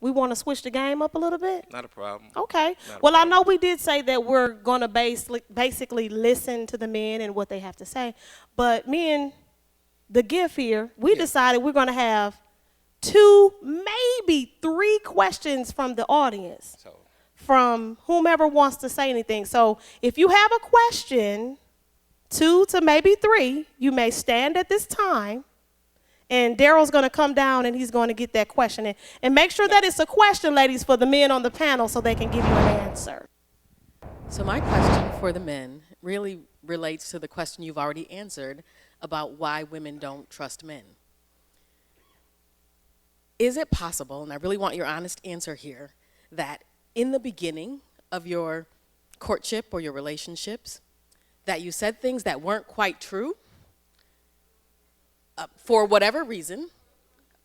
We want to switch the game up a little bit? Not a problem. Okay. Not a Well, I problem. know we did say that we're going to basically listen to the men and what they have to say. But me and the gift here, we decided we're going to have 2, maybe 3 questions from the audience, So from whomever wants to say anything. So if you have a question, 2 to maybe 3, you may stand at this time. And Daryl's going to come down and he's going to get that question. And make sure that it's a question, ladies, for the men on the panel so they can give you an answer. So my question for the men really relates to the question you've already answered about why women don't trust men. Is it possible, and I really want your honest answer here, that in the beginning of your courtship or your relationships, that you said things that weren't quite true for whatever reason,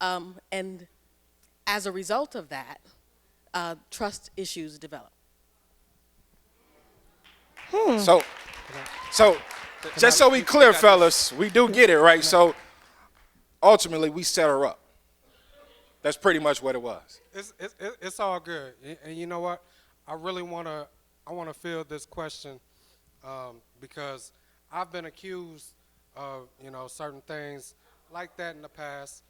and as a result of that, trust issues develop? so so just so we clear, fellas, we do get it, right? So ultimately, we set her up. That's pretty much what it was. It's all good. And you know what? I really want to field this question because I've been accused of, certain things like that in the past.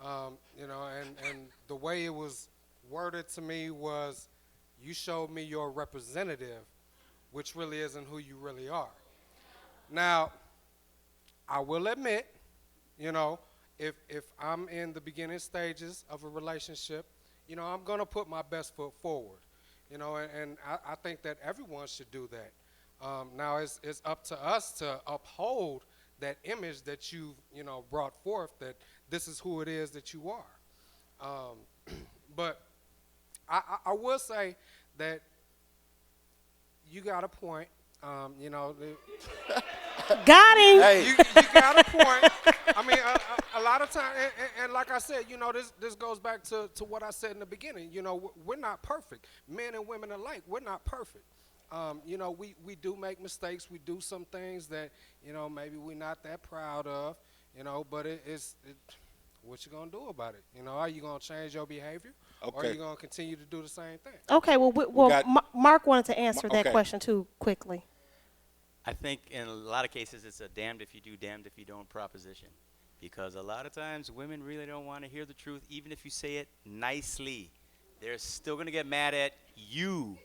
And the way it was worded to me was, you showed me your representative, which really isn't who you really are. Now, I will admit, if I'm in the beginning stages of a relationship, I'm going to put my best foot forward, and I think that everyone should do that. Now, it's up to us to uphold that image that you've, brought forth, that this is who it is that you are. But I will say that you got a point. Got him. Hey, You got a point. I mean, a lot of times, and like I said, this goes back to what I said in the beginning. We're not perfect. Men and women alike, we're not perfect. We do make mistakes. We do some things that, maybe we're not that proud of, but it's what you going to do about it? Are you going to change your behavior? Or are Okay. you going to continue to do the same thing? Okay, well, got- Mark wanted to answer that okay. question too quickly. I think in a lot of cases it's a damned if you do, damned if you don't proposition. Because a lot of times women really don't want to hear the truth, even if you say it nicely. They're still going to get mad at you,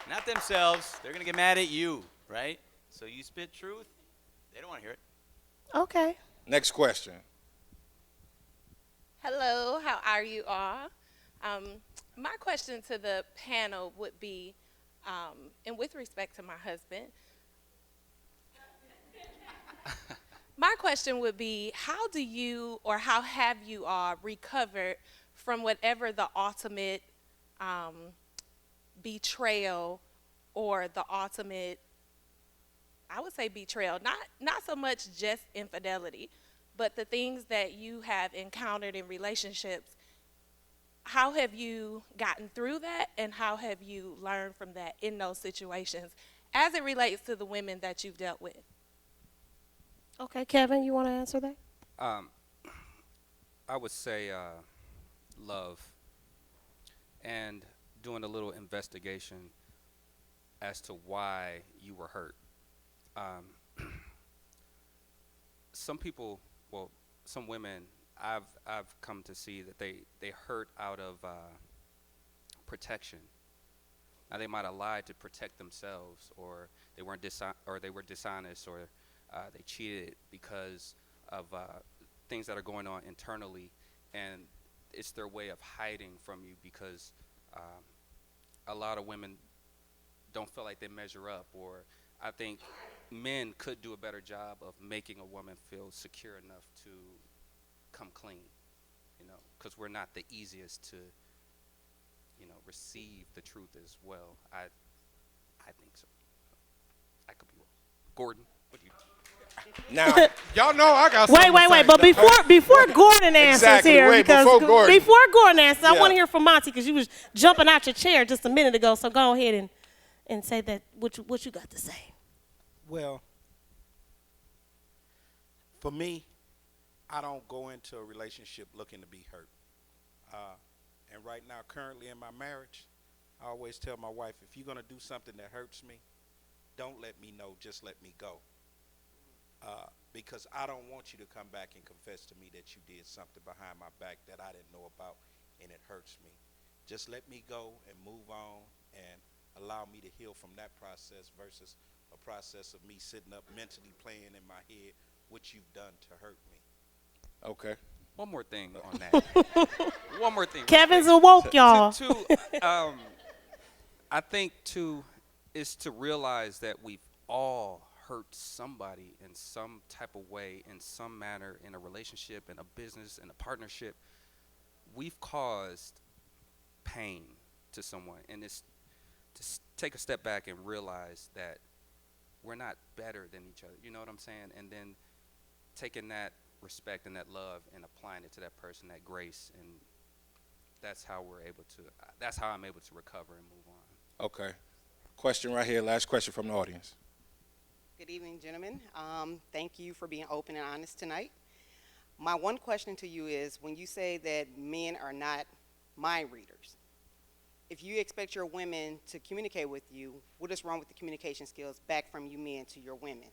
not themselves. They're going to get mad at you, right? So you spit truth, they don't want to hear it. Okay. next question. Hello, how are you all? My question to the panel would be, and with respect to my husband, my question would be, how do you or how have you all recovered from whatever the ultimate betrayal or the ultimate, I would say betrayal, not so much just infidelity, but the things that you have encountered in relationships? How have you gotten through that, and how have you learned from that in those situations as it relates to the women that you've dealt with? Okay, Kevin, you want to answer that? I would say love, and doing a little investigation as to why you were hurt. Some people, well, some women, I've come to see that they hurt out of protection. Now they might have lied to protect themselves, or they weren't they were dishonest, or they cheated because of things that are going on internally, and it's their way of hiding from you because a lot of women don't feel like they measure up, or I think men could do a better job of making a woman feel secure enough to come clean, because we're not the easiest to, receive the truth as well. I think so. I could be wrong. Gordon, what do you think? Now, Y'all know I got Wait, something wait, to wait. say. But before Gordon answers Exactly, here, wait, because before Gordon. answers, I Yeah. want to hear from Monty because you was jumping out your chair just a minute ago. So go ahead and say that what you got to say. Well, for me, I don't go into a relationship looking to be hurt. And right now, currently in my marriage, I always tell my wife, if you're gonna do something that hurts me, don't let me know, just let me go. Because I don't want you to come back and confess to me that you did something behind my back that I didn't know about and it hurts me. Just let me go and move on and allow me to heal from that process versus a process of me sitting up mentally playing in my head what you've done to hurt me. Okay. One more thing on that. One more thing. real Kevin's quick. awoke, y'all. I think too is to realize that we've all hurt somebody in some type of way, in some manner, in a relationship, in a business, in a partnership. We've caused pain to someone, and it's to take a step back and realize that we're not better than each other. You know what I'm saying? And then taking that respect and that love and applying it to that person, that grace, and that's how we're able to. That's how I'm able to recover and move on. Okay. Question right here. Last question from the audience. Good evening, gentlemen. Thank you for being open and honest tonight. My one question to you is, when you say that men are not mind readers, if you expect your women to communicate with you, what is wrong with the communication skills back from you men to your women?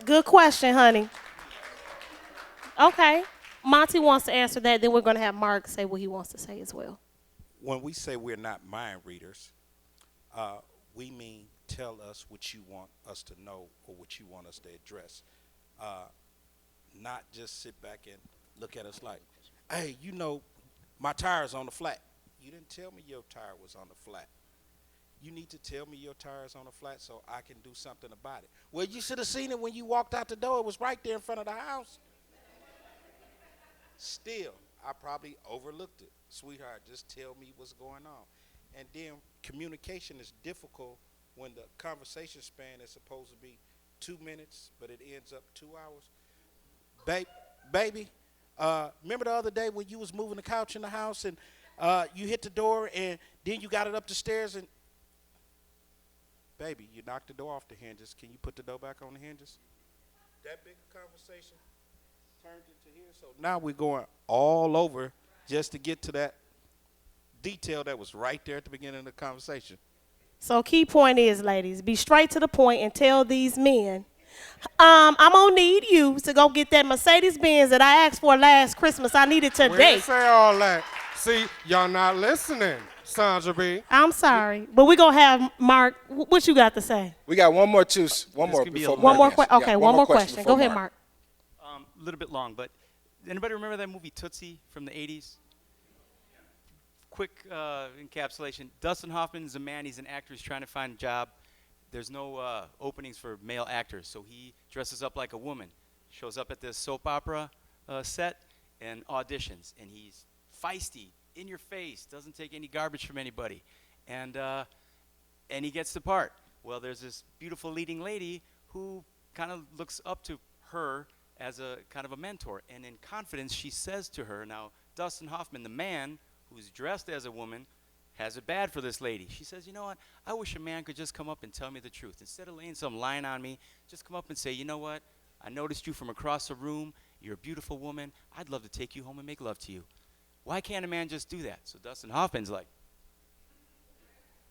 Good question, honey. Okay. Monty wants to answer that. Then we're going to have Mark say what he wants to say as well. When we say we're not mind readers, we mean tell us what you want us to know or what you want us to address. Not just sit back and look at us like, hey, you know, my tire's on the flat. You didn't tell me your tire was on the flat. You need to tell me your tire's on the flat so I can do something about it. Well, you should have seen it when you walked out the door. It was right there in front of the house. Still, I probably overlooked it. Sweetheart, just tell me what's going on. And then communication is difficult when the conversation span is supposed to be 2 minutes, but it ends up 2 hours. Baby, remember the other day when you was moving the couch in the house and you hit the door and then you got it up the stairs and, baby, you knocked the door off the hinges. Can you put the door back on the hinges? That big conversation turned into here. So now we're going all over just to get to that detail that was right there at the beginning of the conversation. So key point is, ladies, be straight to the point and tell these men, I'm going to need you to go get that Mercedes-Benz that I asked for last Christmas. I need it We today. didn't say all that. See, y'all not listening, Sandra B. I'm sorry, but we're going to have Mark. What you got to say? We got one more, too. One more could be a before long One more Mark question. answers. Okay, Yeah, one more question. before Go ahead, Mark. A little bit long, but anybody remember that movie Tootsie from the 80s? Quick encapsulation. Dustin Hoffman is a man. He's an actor. He's trying to find a job. There's no openings for male actors, so he dresses up like a woman, shows up at this soap opera set and auditions. And he's feisty, in your face, doesn't take any garbage from anybody. And he gets the part. Well, there's this beautiful leading lady who kind of looks up to her as a kind of a mentor. And in confidence, she says to her, now, Dustin Hoffman, the man who's dressed as a woman, has it bad for this lady. She says, you know what, I wish a man could just come up and tell me the truth. Instead of laying some line on me, just come up and say, you know what, I noticed you from across the room. You're a beautiful woman. I'd love to take you home and make love to you. Why can't a man just do that? So Dustin Hoffman's like,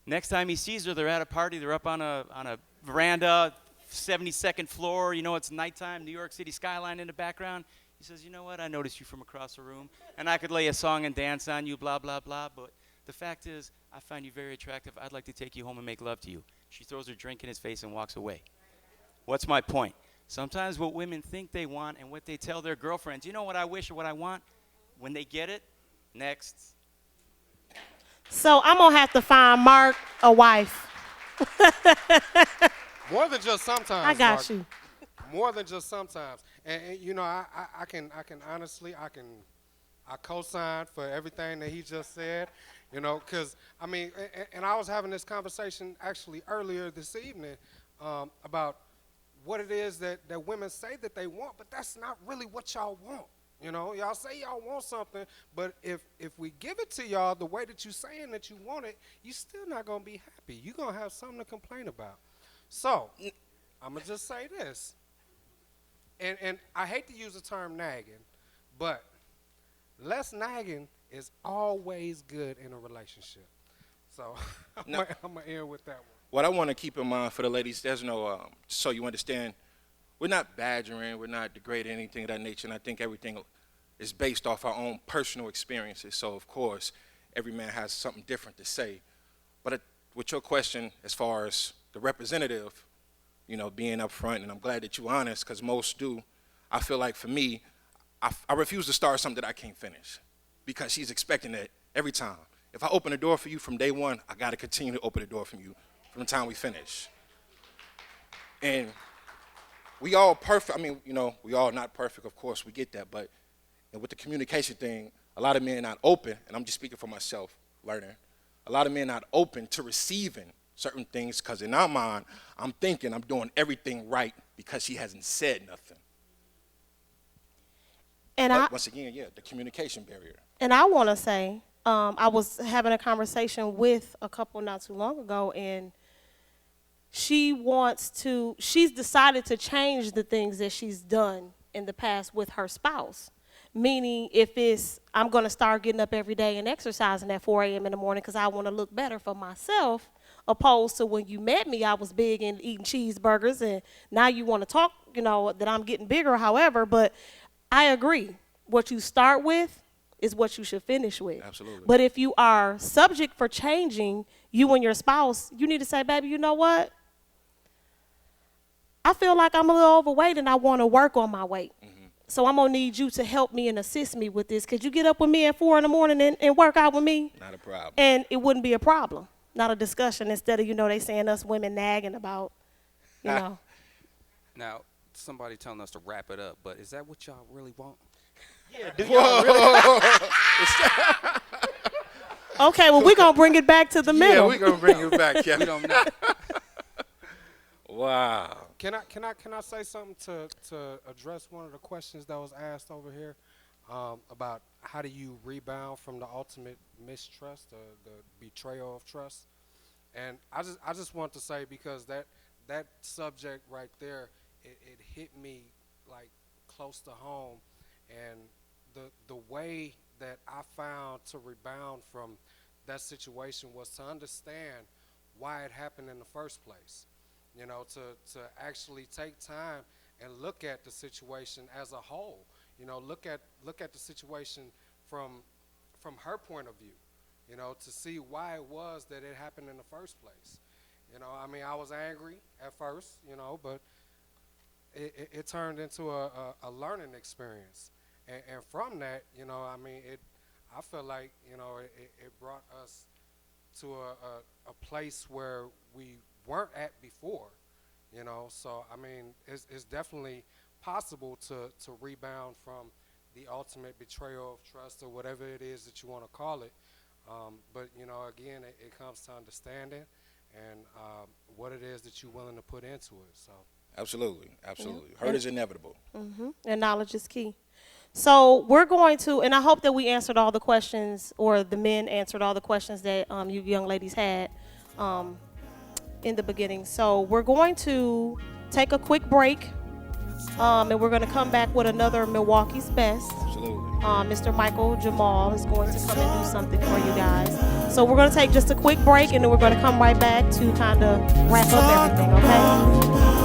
next time he sees her, they're at a party, they're up on a veranda, 72nd floor, you know, it's nighttime, New York City skyline in the background. He says, you know what, I noticed you from across the room, and I could lay a song and dance on you, blah, blah, blah, but the fact is, I find you very attractive. I'd like to take you home and make love to you. She throws her drink in his face and walks away. What's my point? Sometimes what women think they want and what they tell their girlfriends, you know what I wish or what I want? When they get it, next. So I'm going to have to find Mark a wife. More than just sometimes. I got Mark. you. More than just sometimes. And you know, I can honestly, I co-sign for everything that he just said, you know, because, I mean, and I was having this conversation actually earlier this evening about what it is that women say that they want, but that's not really what y'all want. You know, y'all say y'all want something, but if we give it to y'all the way that you saying that you want it, you still not going to be happy. You're going to have something to complain about. So, I'm going to just say this. And I hate to use the term nagging, but less nagging is always good in a relationship. So I'm No. gonna end with that one. What I want to keep in mind for the ladies, there's no, so you understand, we're not badgering, we're not degrading anything of that nature, and I think everything is based off our own personal experiences. So, of course, every man has something different to say. But with your question, as far as the representative, being up front, and I'm glad that you're honest, because most do, I feel like for me, I refuse to start something that I can't finish, because she's expecting that every time. If I open the door for you from day one, I got to continue to open the door from you from the time we finish. And we all perfect. I mean, we all not perfect, of course, we get that. But and with the communication thing, a lot of men not open, and I'm just speaking for myself, learning. A lot of men not open to receiving certain things because in our mind, I'm thinking I'm doing everything right because she hasn't said nothing. And But once again, the communication barrier. And I want to say, I was having a conversation with a couple not too long ago, and she's decided to change the things that she's done in the past with her spouse. Meaning, if I'm going to start getting up every day and exercising at 4 a.m. in the morning because I want to look better for myself, opposed to when you met me, I was big in eating cheeseburgers, and now you want to talk, that I'm getting bigger, however. But I agree. What you start with is what you should finish with. Absolutely. But if you are subject for changing, you and your spouse, you need to say, baby, you know what? I feel like I'm a little overweight and I want to work on my weight. Mm-hmm. So I'm going to need you to help me and assist me with this. Could you get up with me at 4 in the morning and work out with me? Not a problem. And it wouldn't be a problem, not a discussion, instead of, they saying us women nagging about, Now, somebody telling us to wrap it up, but is that what y'all really want? Okay, well, we're going to bring it back to the Yeah, middle. we're going to bring it back. Yeah. We don't know. Wow. Can I say something to address one of the questions that was asked over here about how do you rebound from the ultimate mistrust, the betrayal of trust? And I just want to say, because that subject right there, it hit me like close to home, and the way that I found to rebound from that situation was to understand why it happened in the first place. To actually take time and look at the situation as a whole. Look at the situation from her point of view. To see why it was that it happened in the first place. I was angry at first, but it turned into a learning experience. And from that, I feel like, it brought us to a place where we weren't at before, So, it's definitely possible to rebound from the ultimate betrayal of trust, or whatever it is that you want to call it. But, again, it comes to understanding and what it is that you're willing to put into it. So. Absolutely. Hurt is inevitable. Mm-hmm. And knowledge is key. So we're going to, and I hope that we answered all the questions, or the men answered all the questions that you young ladies had in the beginning. So we're going to take a quick break, and we're going to come back with another Milwaukee's Best. Absolutely. Mr. Michael Jamal is going to come and do something for you guys. So we're going to take just a quick break, and then we're going to come right back to kind of wrap up everything, okay?